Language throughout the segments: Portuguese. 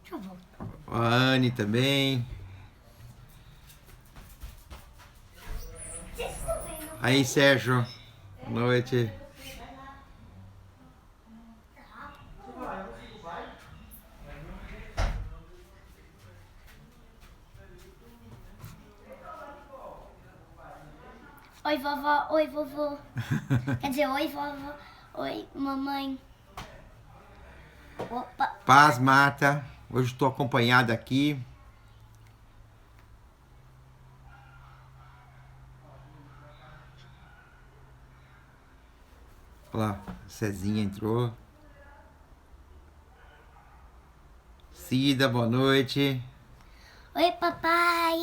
Deixa eu voltar. A Anne também. Aí, Sérgio. Boa noite. Oi, vovó. Oi, vovô. Quer dizer, oi, vovó. Oi, mamãe. Opa. Paz, Marta. Hoje estou acompanhada aqui. Olha lá, Cezinha entrou. Cida, boa noite. Oi, papai.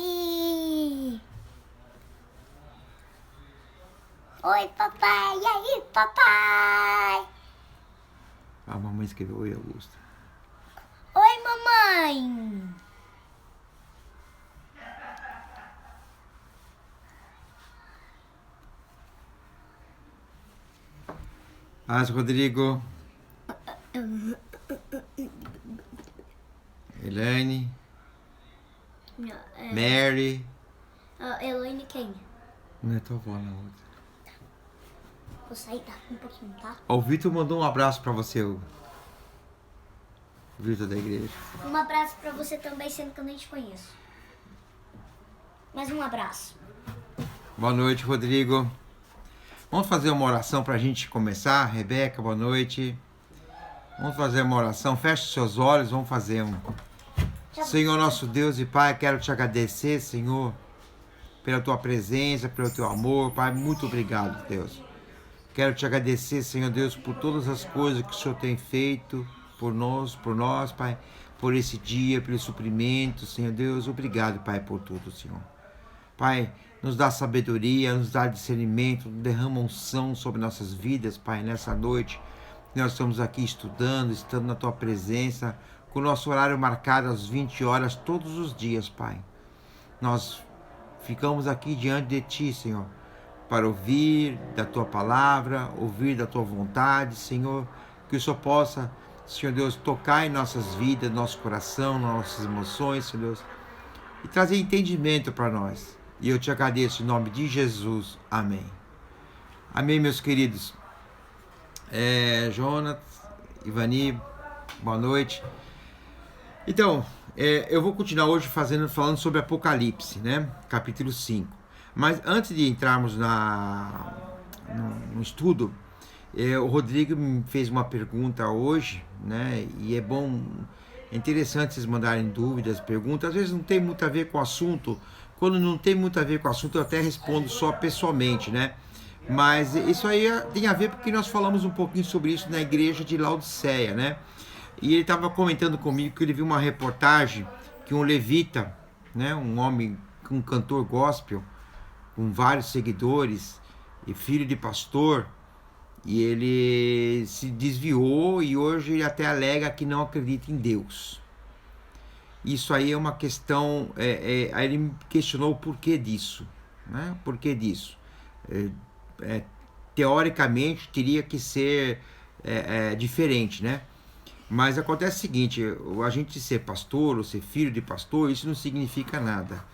Oi, papai. E aí, papai? A mamãe escreveu oi, Augusta. Oi, mamãe. Paz, Rodrigo. Elaine. Mary. Elaine quem? Não é tua avó, não. Vou sair daqui um pouquinho, tá? O Vitor mandou um abraço pra você, o Vitor da igreja. Um abraço pra você também, sendo que eu nem te conheço. Mais um abraço. Boa noite, Rodrigo. Vamos fazer uma oração pra gente começar? Rebeca, boa noite. Vamos fazer uma oração. Feche seus olhos, vamos fazer um. Senhor nosso Deus e Pai, quero te agradecer, Senhor, pela tua presença, pelo teu amor. Pai, muito obrigado, Deus. Quero te agradecer, Senhor Deus, por todas as coisas que o Senhor tem feito por nós, Pai, por esse dia, pelo suprimento, Senhor Deus. Obrigado, Pai, por tudo, Senhor. Pai, nos dá sabedoria, nos dá discernimento, derrama unção sobre nossas vidas, Pai, nessa noite. Nós estamos aqui estudando, estando na tua presença, com o nosso horário marcado às 20 horas todos os dias, Pai. Nós ficamos aqui diante de ti, Senhor, para ouvir da tua palavra, ouvir da tua vontade, Senhor, que o Senhor possa, Senhor Deus, tocar em nossas vidas, nosso coração, nossas emoções, Senhor Deus, e trazer entendimento para nós. E eu te agradeço em nome de Jesus. Amém. Amém, meus queridos. Jonas, Ivani, boa noite. Então, eu vou continuar hoje falando sobre Apocalipse, né? Capítulo 5. Mas antes de entrarmos no estudo, o Rodrigo me fez uma pergunta hoje, né? E é interessante vocês mandarem dúvidas, perguntas. Às vezes não tem muito a ver com o assunto. Quando não tem muito a ver com o assunto, eu até respondo só pessoalmente, né? Mas isso aí tem a ver porque nós falamos um pouquinho sobre isso na igreja de Laodiceia, né? E ele estava comentando comigo que ele viu uma reportagem que um levita, né? Um homem, um cantor gospel, com vários seguidores e filho de pastor, e ele se desviou e hoje ele até alega que não acredita em Deus. Isso aí é uma questão, aí ele me questionou o porquê disso, né? Por que disso? Teoricamente teria que ser diferente, né? Mas acontece o seguinte, a gente ser pastor ou ser filho de pastor, isso não significa nada.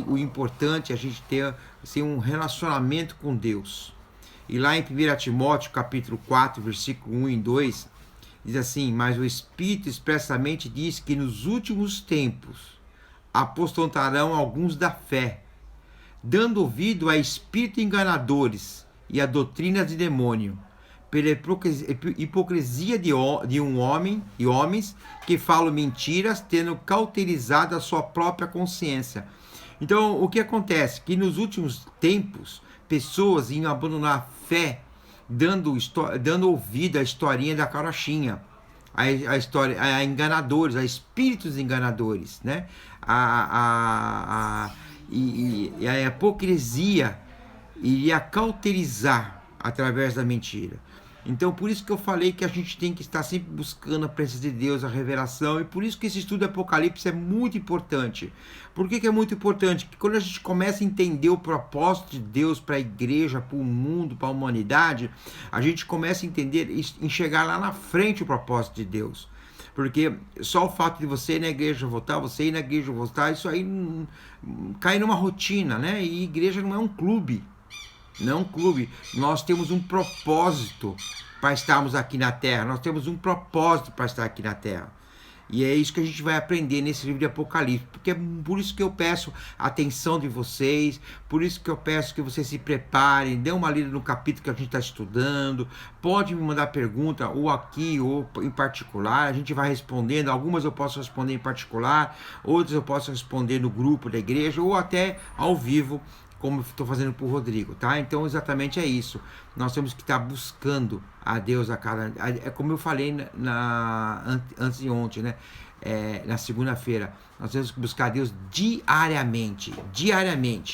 O importante é a gente ter um relacionamento com Deus. E lá em 1 Timóteo, capítulo 4, versículo 1 e 2, diz assim: mas o Espírito expressamente diz que nos últimos tempos apostatarão alguns da fé, dando ouvido a espíritos enganadores e a doutrinas de demônio, pela hipocrisia de homens que falam mentiras, tendo cauterizado a sua própria consciência. Então, o que acontece? Que nos últimos tempos, pessoas iam abandonar a fé, dando ouvido à historinha da carochinha, a enganadores, a espíritos enganadores, né? A hipocrisia iria cauterizar através da mentira. Então, por isso que eu falei que a gente tem que estar sempre buscando a presença de Deus, a revelação, e por isso que esse estudo do Apocalipse é muito importante. Por que é muito importante? Porque quando a gente começa a entender o propósito de Deus para a igreja, para o mundo, para a humanidade, a gente começa a entender, enxergar lá na frente o propósito de Deus. Porque só o fato de você ir na igreja votar, isso aí cai numa rotina, né? E igreja não é um clube. Não é um clube. Nós temos um propósito para estarmos aqui na Terra. Nós temos um propósito para estar aqui na Terra. E é isso que a gente vai aprender nesse livro de Apocalipse. Porque é por isso que eu peço a atenção de vocês, por isso que eu peço que vocês se preparem, dê uma lida no capítulo que a gente está estudando, pode me mandar pergunta, ou aqui, ou em particular, a gente vai respondendo. Algumas eu posso responder em particular, outras eu posso responder no grupo da igreja, ou até ao vivo, como estou fazendo para o Rodrigo, tá? Então, exatamente é isso. Nós temos que estar buscando a Deus a cada... É como eu falei antes de ontem, né? Na segunda-feira. Nós temos que buscar a Deus diariamente,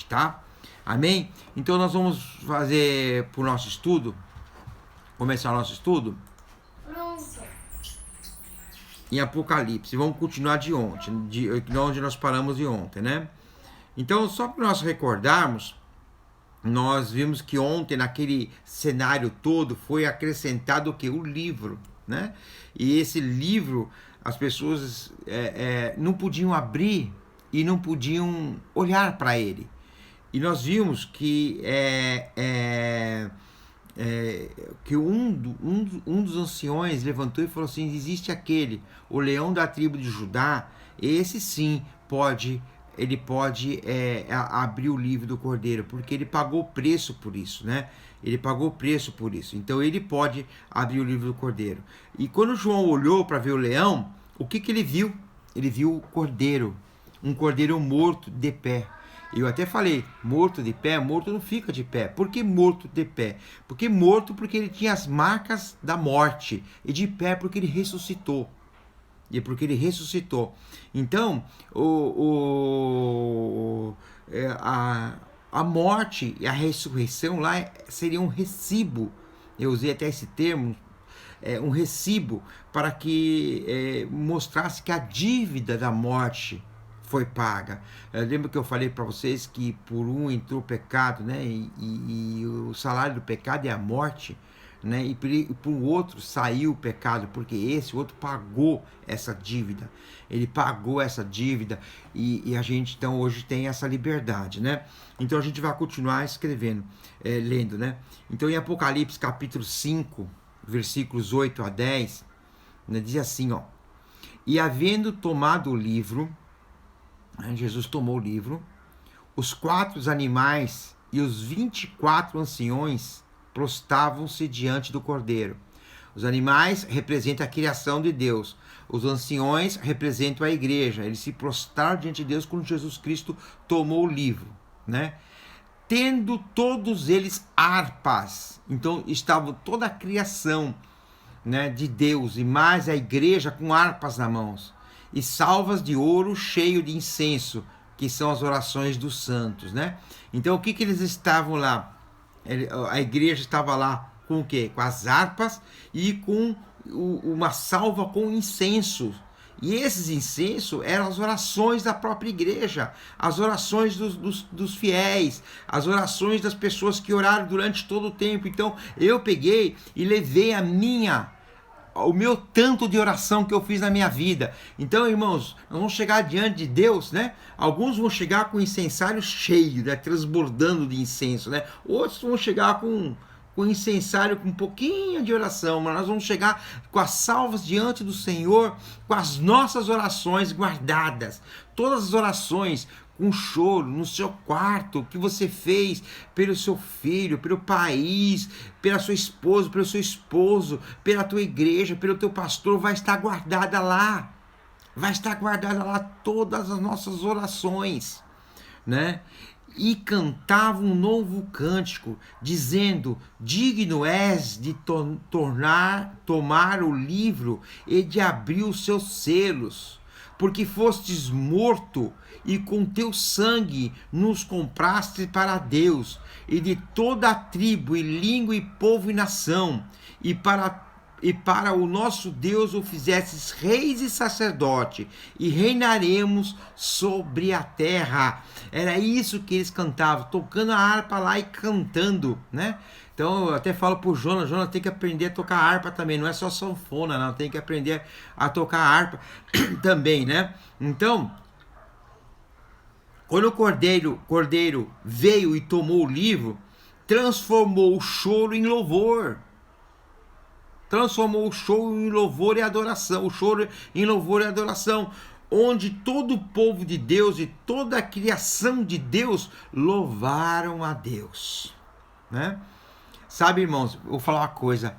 tá? Amém? Então, nós vamos fazer para o nosso estudo, começar o nosso estudo em Apocalipse. Vamos continuar de ontem, de onde nós paramos de ontem, né? Então, só para nós recordarmos, nós vimos que ontem, naquele cenário todo, foi acrescentado o quê? O livro, né? E esse livro, as pessoas não podiam abrir e não podiam olhar para ele. E nós vimos que, que um dos anciões levantou e falou assim, existe aquele, o leão da tribo de Judá, esse sim pode... Ele pode abrir o livro do Cordeiro, porque ele pagou preço por isso, né? Ele pagou preço por isso. Então, ele pode abrir o livro do Cordeiro. E quando João olhou para ver o leão, o que ele viu? Ele viu o cordeiro, um cordeiro morto de pé. Eu até falei, morto de pé, morto não fica de pé. Por que morto de pé? Porque morto porque ele tinha as marcas da morte. E de pé porque ele ressuscitou. E porque ele ressuscitou. Então, a morte e a ressurreição lá seria um recibo. Eu usei até esse termo, um recibo, para que mostrasse que a dívida da morte foi paga. Lembra que eu falei para vocês que por um entrou o pecado, né? E o salário do pecado é a morte. Né? E por outro saiu o pecado, porque esse outro pagou essa dívida. Ele pagou essa dívida e a gente então hoje tem essa liberdade, né? Então a gente vai continuar escrevendo, lendo, né? Então em Apocalipse capítulo 5, versículos 8 a 10, né, diz assim, ó: e havendo tomado o livro, né, Jesus tomou o livro, os 4 animais e os 24 anciões prostavam-se diante do Cordeiro. Os animais representam a criação de Deus. Os anciões representam a igreja. Eles se prostraram diante de Deus quando Jesus Cristo tomou o livro, né? Tendo todos eles harpas. Então, estava toda a criação, né, de Deus, e mais a igreja com harpas na mãos. E salvas de ouro cheio de incenso, que são as orações dos santos, né? Então, o que eles estavam lá? A igreja estava lá com o quê? Com as harpas e com uma salva com incenso. E esses incensos eram as orações da própria igreja, as orações dos fiéis, as orações das pessoas que oraram durante todo o tempo. Então eu peguei e levei o meu tanto de oração que eu fiz na minha vida. Então, irmãos, nós vamos chegar diante de Deus, né? Alguns vão chegar com o incensário cheio, né? Transbordando de incenso, né? Outros vão chegar com incensário com um pouquinho de oração, mas nós vamos chegar com as salvas diante do Senhor, com as nossas orações guardadas. Todas as orações com choro no seu quarto, que você fez pelo seu filho, pelo país, pela sua esposa, pelo seu esposo, pela tua igreja, pelo teu pastor, vai estar guardada lá. Vai estar guardada lá todas as nossas orações, né? E cantava um novo cântico, dizendo: digno és de tomar o livro e de abrir os seus selos, porque fostes morto e com teu sangue nos compraste para Deus, e de toda a tribo e língua e povo e nação, e para o nosso Deus o fizestes reis e sacerdote, e reinaremos sobre a terra. Era isso que eles cantavam, tocando a harpa lá e cantando, né? Então eu até falo pro Jonas tem que aprender a tocar harpa também, não é só sanfona, não, tem que aprender a tocar harpa também, né? Então, quando o cordeiro veio e tomou o livro, transformou o choro em louvor. Transformou o choro em louvor e adoração. O choro em louvor e adoração. Onde todo o povo de Deus e toda a criação de Deus louvaram a Deus. Né? Sabe, irmãos, eu vou falar uma coisa.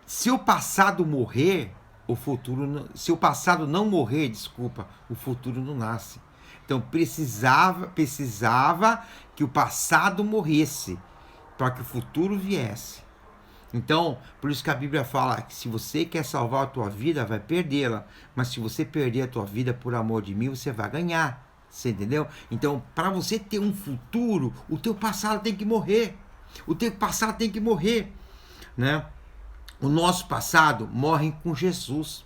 Se o passado morrer, o futuro não, se o passado não morrer, desculpa, o futuro não nasce. Então precisava que o passado morresse para que o futuro viesse. Então, por isso que a Bíblia fala que se você quer salvar a tua vida, vai perdê-la. Mas se você perder a tua vida por amor de mim, você vai ganhar. Você entendeu? Então, para você ter um futuro, o teu passado tem que morrer. O teu passado tem que morrer, né? O nosso passado morre com Jesus.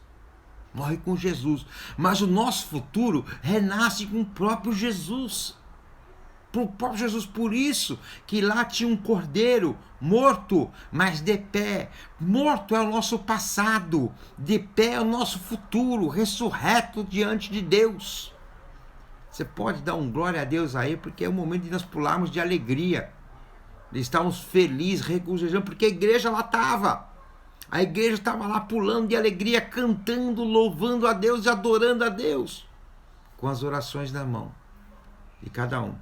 Morre com Jesus. Mas o nosso futuro renasce com o próprio Jesus. O próprio Jesus, por isso que lá tinha um cordeiro morto, mas de pé. Morto é o nosso passado, de pé é o nosso futuro, ressurreto diante de Deus. Você pode dar um glória a Deus aí, porque é o momento de nós pularmos de alegria. Estávamos felizes, regozijando, porque a igreja lá estava. A igreja estava lá pulando de alegria, cantando, louvando a Deus e adorando a Deus. Com as orações na mão de cada um.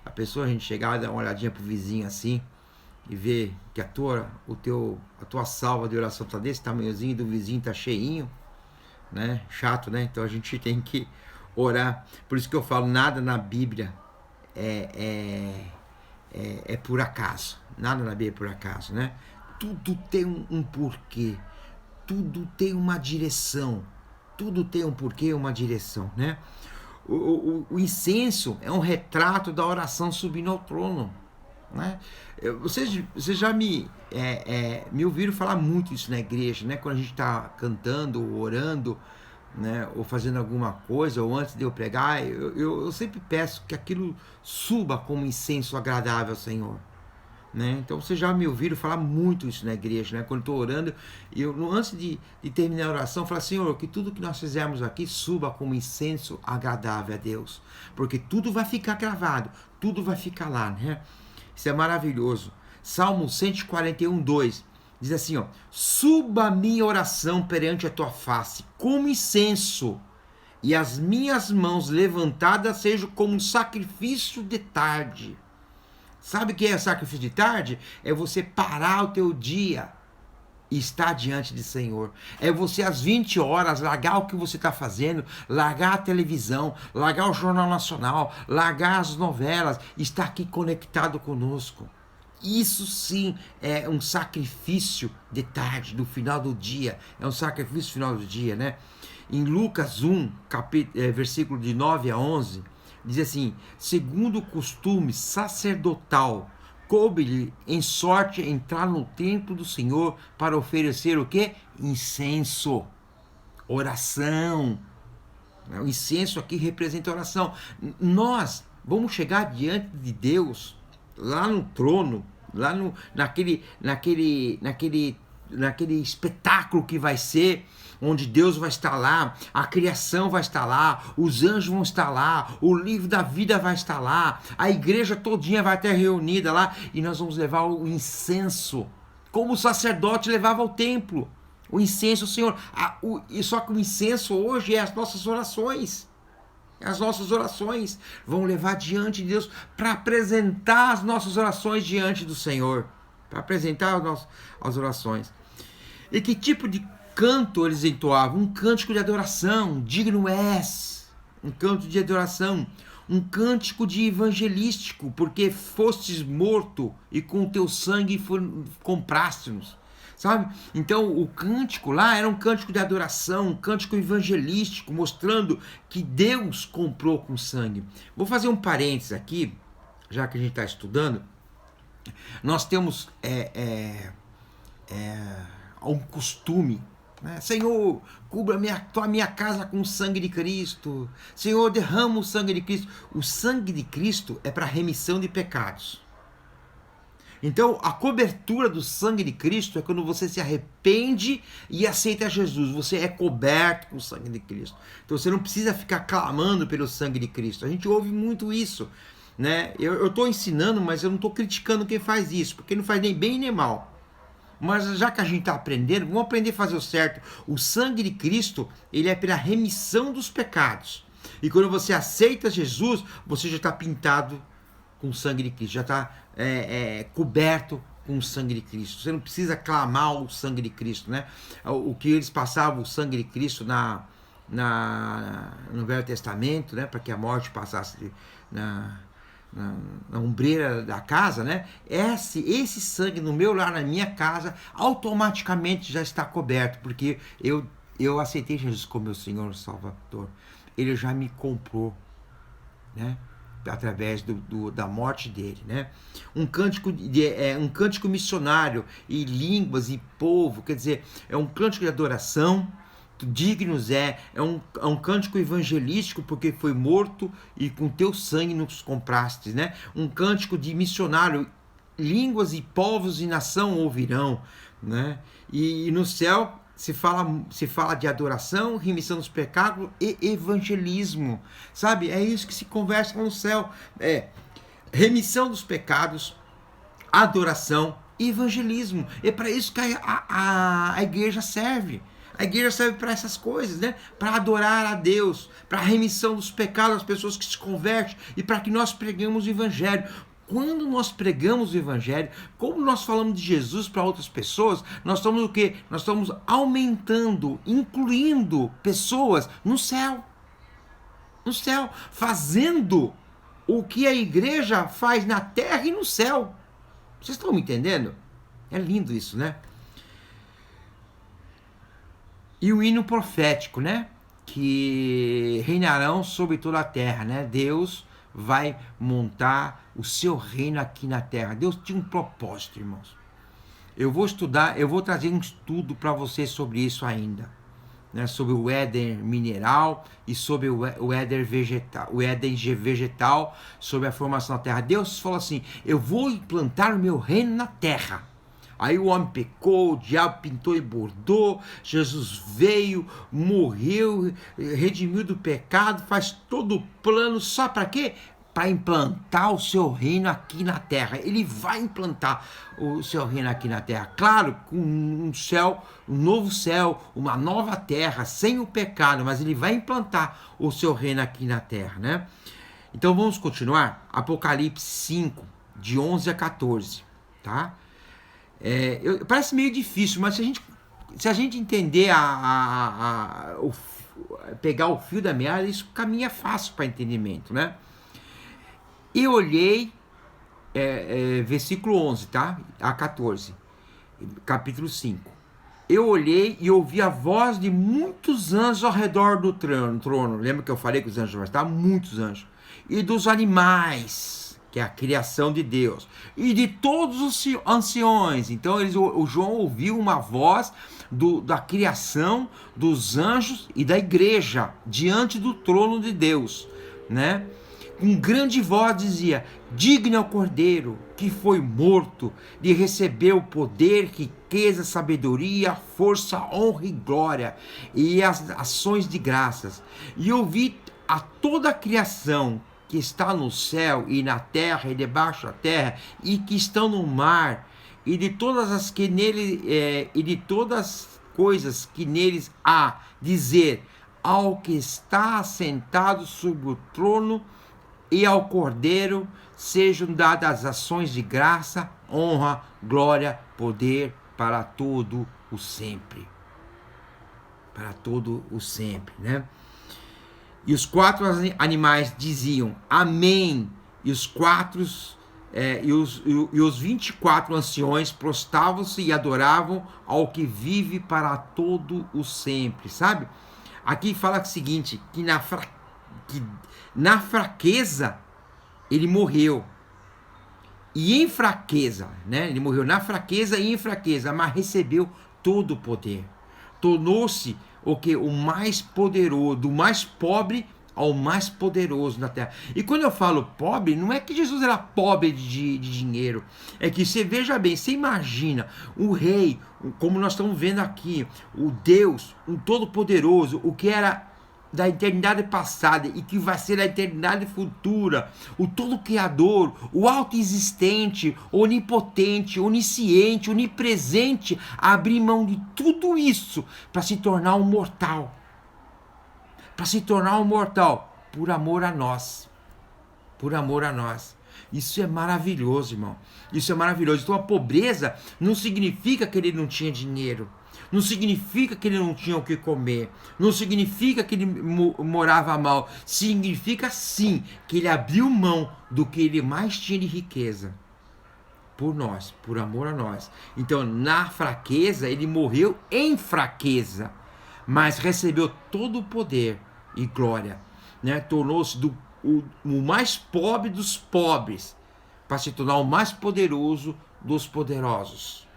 A pessoa, a gente chegar e dar uma olhadinha pro vizinho assim e ver que a tua salva de oração tá desse tamanhozinho, do vizinho tá cheinho, né? Chato, né? Então a gente tem que orar. Por isso que eu falo, nada na Bíblia é por acaso. Nada na Bíblia é por acaso, né? Tudo tem um porquê. Tudo tem uma direção. Tudo tem um porquê e uma direção, né? O incenso é um retrato da oração subindo ao trono, né? Vocês já me ouviram falar muito isso na igreja, né? Quando a gente está cantando, ou orando, né? Ou fazendo alguma coisa, ou antes de eu pregar, eu sempre peço que aquilo suba como incenso agradável ao Senhor. Né? Então vocês já me ouviram falar muito isso na igreja, né? Quando estou orando, antes de terminar a oração, eu falo, Senhor, que tudo que nós fizermos aqui suba como incenso agradável a Deus, porque tudo vai ficar gravado, tudo vai ficar lá, né? Isso é maravilhoso. Salmo 141, 2 diz assim, ó: suba a minha oração perante a tua face como incenso, e as minhas mãos levantadas sejam como um sacrifício de tarde. Sabe o que é sacrifício de tarde? É você parar o teu dia e estar diante do Senhor. É você às 20 horas largar o que você está fazendo, largar a televisão, largar o Jornal Nacional, largar as novelas, estar aqui conectado conosco. Isso sim é um sacrifício de tarde, do final do dia. É um sacrifício do final do dia, né? Em Lucas 1, versículo de 9 a 11... diz assim: segundo o costume sacerdotal, coube-lhe em sorte entrar no templo do Senhor para oferecer o quê? Incenso, oração. O incenso aqui representa oração. Nós vamos chegar diante de Deus, lá no trono, lá naquele espetáculo que vai ser, onde Deus vai estar lá, a criação vai estar lá, os anjos vão estar lá, o livro da vida vai estar lá, a igreja todinha vai estar reunida lá, e nós vamos levar o incenso, como o sacerdote levava ao templo, o incenso, Senhor. Só que o incenso hoje é as nossas orações. As nossas orações vão levar diante de Deus para apresentar as nossas orações diante do Senhor, para apresentar as orações. E que tipo de canto eles entoavam? Um cântico de adoração, digno és, um canto de adoração, um cântico de evangelístico, porque fostes morto e com teu sangue compraste-nos, sabe? Então o cântico lá era um cântico de adoração, um cântico evangelístico, mostrando que Deus comprou com sangue. Vou fazer um parênteses aqui, já que a gente está estudando. Nós temos um costume, né? Senhor, cubra a minha casa com o sangue de Cristo. Senhor, derrama o sangue de Cristo. O sangue de Cristo é para remissão de pecados. Então, a cobertura do sangue de Cristo é quando você se arrepende e aceita Jesus. Você é coberto com o sangue de Cristo. Então, você não precisa ficar clamando pelo sangue de Cristo. A gente ouve muito isso, né? Eu estou ensinando, mas eu não estou criticando quem faz isso, porque não faz nem bem nem mal. Mas já que a gente está aprendendo, vamos aprender a fazer o certo. O sangue de Cristo, ele é pela remissão dos pecados. E quando você aceita Jesus, você já está pintado com o sangue de Cristo, já está coberto com o sangue de Cristo. Você não precisa clamar o sangue de Cristo, né? O que eles passavam, o sangue de Cristo no Velho Testamento, né? Para que a morte passasse na ombreira da casa, né? Esse sangue no meu lar, na minha casa, automaticamente já está coberto, porque eu aceitei Jesus como meu Senhor e Salvador. Ele já me comprou, né? Através da morte dele, né? Um cântico missionário e línguas e povo, quer dizer, é um cântico de adoração, dignos é um cântico evangelístico, porque foi morto e com teu sangue nos compraste, né? Um cântico de missionário, línguas e povos e nação ouvirão, né? E no céu se fala de adoração, remissão dos pecados e evangelismo, sabe? É isso que se conversa no céu, remissão dos pecados, adoração e evangelismo. É para isso que a igreja serve. A igreja serve para essas coisas, né? Para adorar a Deus, para a remissão dos pecados das pessoas que se convertem e para que nós pregamos o evangelho. Quando nós pregamos o evangelho, como nós falamos de Jesus para outras pessoas, nós estamos o quê? Nós estamos aumentando, incluindo pessoas no céu. No céu, fazendo o que a igreja faz na terra e no céu. Vocês estão me entendendo? É lindo isso, né? E o hino profético, né? Que reinarão sobre toda a terra, né? Deus vai montar o seu reino aqui na terra. Deus tinha um propósito, irmãos. Eu vou trazer um estudo para vocês sobre isso ainda, né? Sobre o Éden mineral e sobre o Éden vegetal, sobre a formação da terra. Deus falou assim: eu vou implantar o meu reino na terra. Aí o homem pecou, o diabo pintou e bordou, Jesus veio, morreu, redimiu do pecado, faz todo o plano, só para quê? Para implantar o seu reino aqui na terra. Ele vai implantar o seu reino aqui na terra. Claro, com um novo céu, uma nova terra, sem o pecado, mas ele vai implantar o seu reino aqui na terra, né? Então vamos continuar? Apocalipse 5, de 11 a 14, tá? Parece meio difícil, mas se a gente entender pegar o fio da meada, isso caminha fácil para entendimento, né? E olhei, versículo 11, tá? A 14, capítulo 5. Eu olhei e ouvi a voz de muitos anjos ao redor do trono. Lembra que eu falei que os anjos vão estar? Muitos anjos. E dos animais, que é a criação de Deus, e de todos os anciões. Então o João ouviu uma voz da criação, dos anjos e da igreja, diante do trono de Deus, né? Com grande voz dizia: digno é o Cordeiro, que foi morto, de receber o poder, riqueza, sabedoria, força, honra e glória, e as ações de graças. E ouvi a toda a criação, que está no céu e na terra e debaixo da terra, e que estão no mar, e de todas as que nele e de todas as coisas que neles há, dizer ao que está assentado sobre o trono e ao Cordeiro sejam dadas ações de graça, honra, glória, poder para todo o sempre. Para todo o sempre, né? E os 4 animais diziam amém, e os 24 anciões prostravam-se e adoravam ao que vive para todo o sempre, sabe? Aqui fala o seguinte, que na fraqueza ele morreu, e em fraqueza, né? Ele morreu na fraqueza e em fraqueza, mas recebeu todo o poder. Tornou-se o mais poderoso, do mais pobre ao mais poderoso na terra. E quando eu falo pobre, não é que Jesus era pobre de dinheiro. É que você veja bem, você imagina o rei, como nós estamos vendo aqui, o Deus, o Todo-Poderoso, o que era da eternidade passada e que vai ser da eternidade futura, o Todo-Criador, o Auto-Existente, Onipotente, Onisciente, Onipresente, abrir mão de tudo isso para se tornar um mortal. Para se tornar um mortal, por amor a nós. Por amor a nós. Isso é maravilhoso, irmão. Isso é maravilhoso. Então a pobreza não significa que ele não tinha dinheiro. Não significa que ele não tinha o que comer. Não significa que ele morava mal. Significa sim que ele abriu mão do que ele mais tinha de riqueza. Por nós, por amor a nós. Então na fraqueza, ele morreu em fraqueza. Mas recebeu todo o poder e glória, né? Tornou-se o mais pobre dos pobres para se tornar o mais poderoso dos poderosos,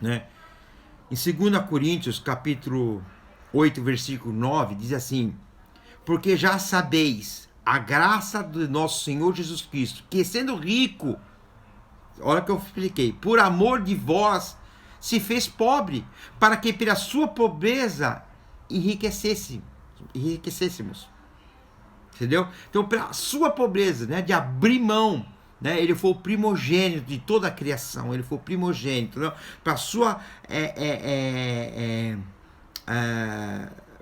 né? Em 2 Coríntios, capítulo 8, versículo 9, diz assim: porque já sabeis a graça do nosso Senhor Jesus Cristo, que sendo rico, olha que eu expliquei, por amor de vós, se fez pobre, para que pela sua pobreza enriquecêssemos. Entendeu? Então, pela sua pobreza, né, de abrir mão, né, ele foi o primogênito de toda a criação, ele foi o primogênito, né, para sua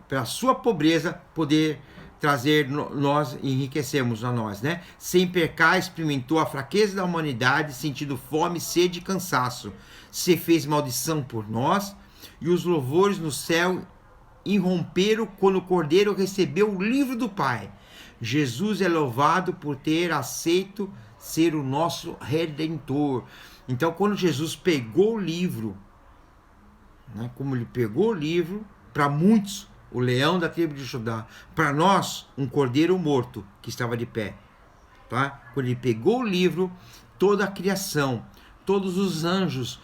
pela sua pobreza poder trazer nós, enriquecemos a nós, né? Sem pecar, experimentou a fraqueza da humanidade, sentindo fome, sede e cansaço. Se fez maldição por nós, e os louvores no céu irromperam quando o Cordeiro recebeu o livro do Pai. Jesus é louvado por ter aceito ser o nosso Redentor. Então, quando Jesus pegou o livro, né, como ele pegou o livro, para muitos, o leão da tribo de Judá, para nós, um cordeiro morto que estava de pé. Tá? Quando ele pegou o livro, toda a criação, todos os anjos,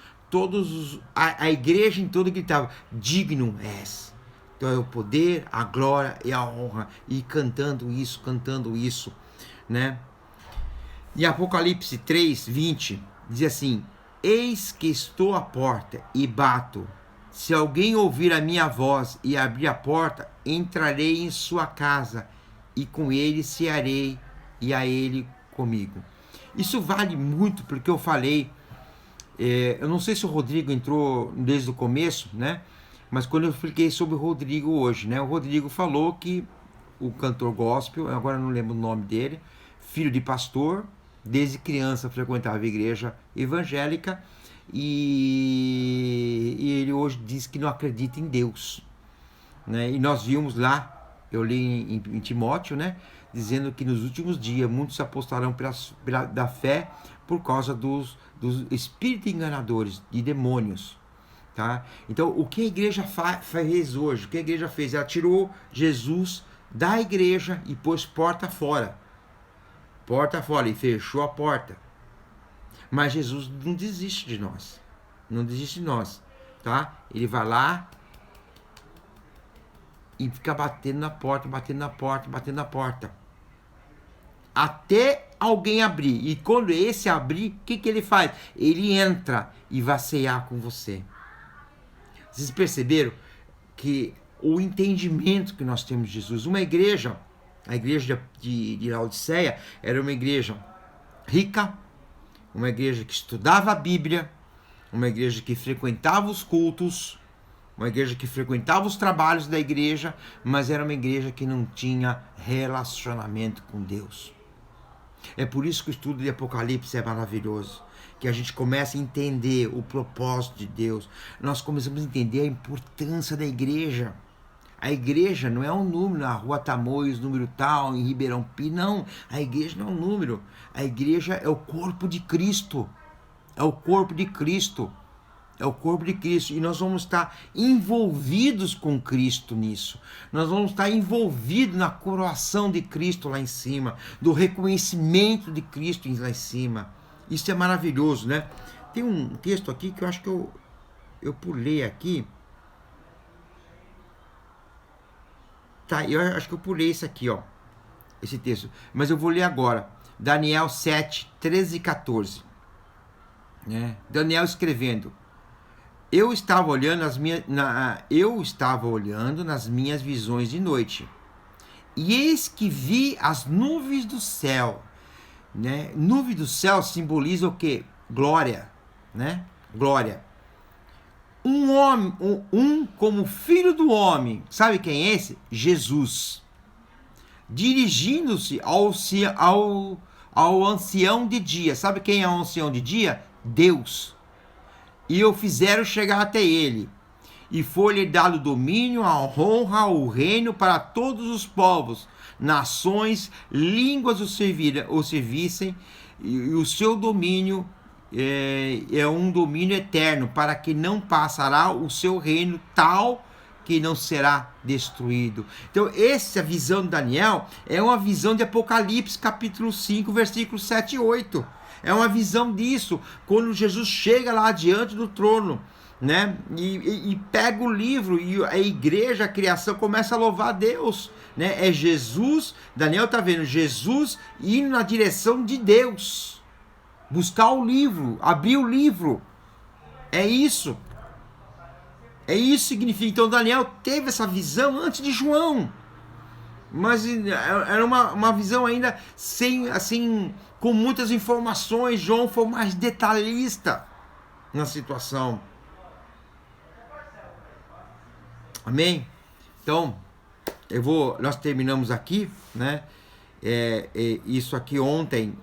a igreja em todo gritava: digno és. Então é o poder, a glória e a honra. E cantando isso, né? Em Apocalipse 3, 20, diz assim: eis que estou à porta e bato. Se alguém ouvir a minha voz e abrir a porta, entrarei em sua casa e com ele cearei e a ele comigo. Isso vale muito porque eu falei, eu não sei se o Rodrigo entrou desde o começo, né? Mas quando eu expliquei sobre o Rodrigo hoje, né? O Rodrigo falou que o cantor gospel, agora eu não lembro o nome dele, filho de pastor, desde criança frequentava a igreja evangélica, e ele hoje diz que não acredita em Deus, né? E nós vimos lá, eu li em Timóteo, né, dizendo que nos últimos dias muitos se apostarão da fé por causa dos espíritos enganadores, de demônios, tá? Então, o que a igreja fez hoje? O que a igreja fez? Ela tirou Jesus da igreja e pôs porta fora, e fechou a porta. Mas Jesus não desiste de nós. Não desiste de nós, tá? Ele vai lá e fica batendo na porta. Até alguém abrir. E quando esse abrir, o que ele faz? Ele entra e vai cear com você. Vocês perceberam que o entendimento que nós temos de Jesus, uma igreja, a igreja de Laodiceia, era uma igreja rica, uma igreja que estudava a Bíblia, uma igreja que frequentava os cultos, uma igreja que frequentava os trabalhos da igreja, mas era uma igreja que não tinha relacionamento com Deus. É por isso que o estudo de Apocalipse é maravilhoso, que a gente começa a entender o propósito de Deus, nós começamos a entender a importância da igreja. A igreja não é um número, a Rua Tamoios, número tal, em Ribeirão Pires, não. A igreja não é um número. A igreja é o corpo de Cristo. É o corpo de Cristo. É o corpo de Cristo. E nós vamos estar envolvidos com Cristo nisso. Nós vamos estar envolvidos na coroação de Cristo lá em cima. Do reconhecimento de Cristo lá em cima. Isso é maravilhoso, né? Tem um texto aqui que eu acho que eu pulei aqui. Tá, eu acho que eu pulei isso aqui, ó. esse texto, mas eu vou ler agora. Daniel 7, 13 e 14. Né? Daniel escrevendo: eu estava olhando nas minhas visões de noite, e eis que vi as nuvens do céu. Né? Nuvem do céu simboliza o quê? Glória. Né? Glória. Um homem, como filho do homem. Sabe quem é esse? Jesus. Dirigindo-se ao ancião de dia. Sabe quem é o ancião de dia? Deus. E o fizeram chegar até ele. E foi-lhe dado domínio, a honra, o reino para todos os povos, nações, línguas o servissem, e o seu domínio é um domínio eterno, para que não passará o seu reino tal que não será destruído. Então, essa visão de Daniel é uma visão de Apocalipse, capítulo 5, versículos 7 e 8. É uma visão disso, quando Jesus chega lá diante do trono, né? E pega o livro, e a igreja, a criação começa a louvar a Deus, né? É Jesus, Daniel está vendo Jesus indo na direção de Deus, buscar o livro, abrir o livro. É isso. É isso que significa. Então Daniel teve essa visão antes de João, mas era uma visão ainda sem, assim, com muitas informações. João foi mais detalhista na situação. Amém? Então, nós terminamos aqui, né? Isso aqui ontem,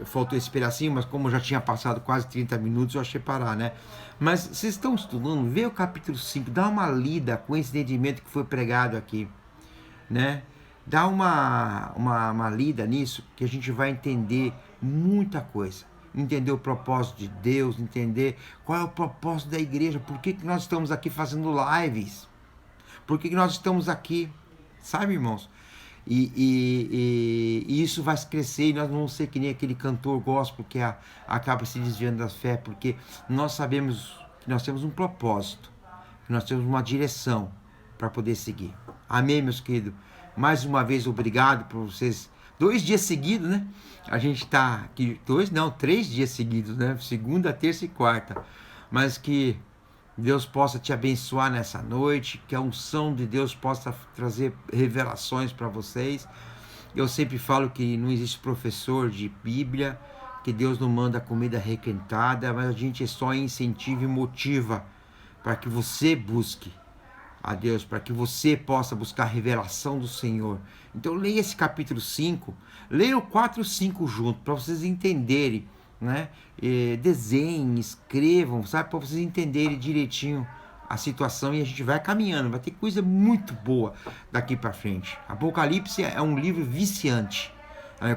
faltou esse pedacinho, mas como já tinha passado quase 30 minutos, eu achei parar, né? Mas vocês estão estudando, vê o capítulo 5, dá uma lida com esse entendimento que foi pregado aqui, né? Dá uma lida nisso, que a gente vai entender muita coisa. Entender o propósito de Deus, entender qual é o propósito da igreja, por que nós estamos aqui fazendo lives, por que nós estamos aqui, sabe, irmãos? E isso vai crescer, e nós não vamos ser que nem aquele cantor gospel que acaba se desviando da fé, porque nós sabemos que nós temos um propósito, que nós temos uma direção para poder seguir. Amém, meus queridos? Mais uma vez, obrigado por vocês. 2 dias seguidos, né? A gente está aqui, 3 dias seguidos, né? Segunda, terça e quarta. Mas que Deus possa te abençoar nessa noite, que a unção de Deus possa trazer revelações para vocês. Eu sempre falo que não existe professor de Bíblia, que Deus não manda comida requentada, mas a gente só incentiva e motiva para que você busque a Deus, para que você possa buscar a revelação do Senhor. Então leia esse capítulo 5, leia o 4 e 5 junto, para vocês entenderem, né? Desenhem, escrevam, sabe, para vocês entenderem direitinho a situação, e a gente vai caminhando, vai ter coisa muito boa daqui para frente. Apocalipse é um livro viciante.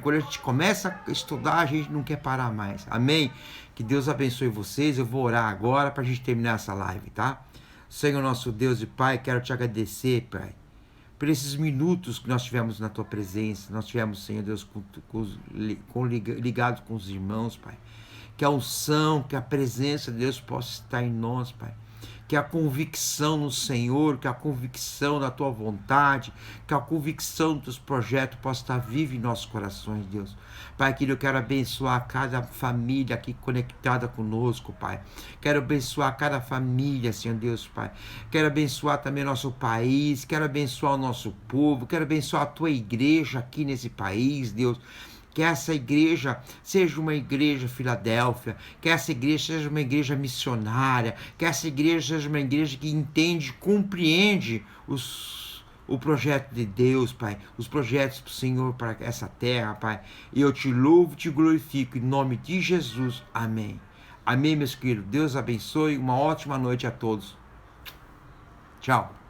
Quando a gente começa a estudar, a gente não quer parar mais. Amém? Que Deus abençoe vocês. Eu vou orar agora para a gente terminar essa live, tá? Senhor nosso Deus e Pai, quero te agradecer, Pai, por esses minutos que nós tivemos na Tua presença. Nós tivemos, Senhor Deus, ligados com os irmãos, Pai. Que a unção, que a presença de Deus possa estar em nós, Pai. Que a convicção no Senhor, que a convicção da Tua vontade, que a convicção dos projetos possa estar viva em nossos corações, Deus. Pai, querido, eu quero abençoar cada família aqui conectada conosco, Pai. Quero abençoar cada família, Senhor Deus, Pai. Quero abençoar também nosso país, quero abençoar o nosso povo, quero abençoar a Tua igreja aqui nesse país, Deus. Que essa igreja seja uma igreja Filadélfia, que essa igreja seja uma igreja missionária, que essa igreja seja uma igreja que entende, compreende o projeto de Deus, Pai, os projetos do Senhor para essa terra, Pai. E eu te louvo, te glorifico, em nome de Jesus. Amém. Amém, meus queridos. Deus abençoe. Uma ótima noite a todos. Tchau.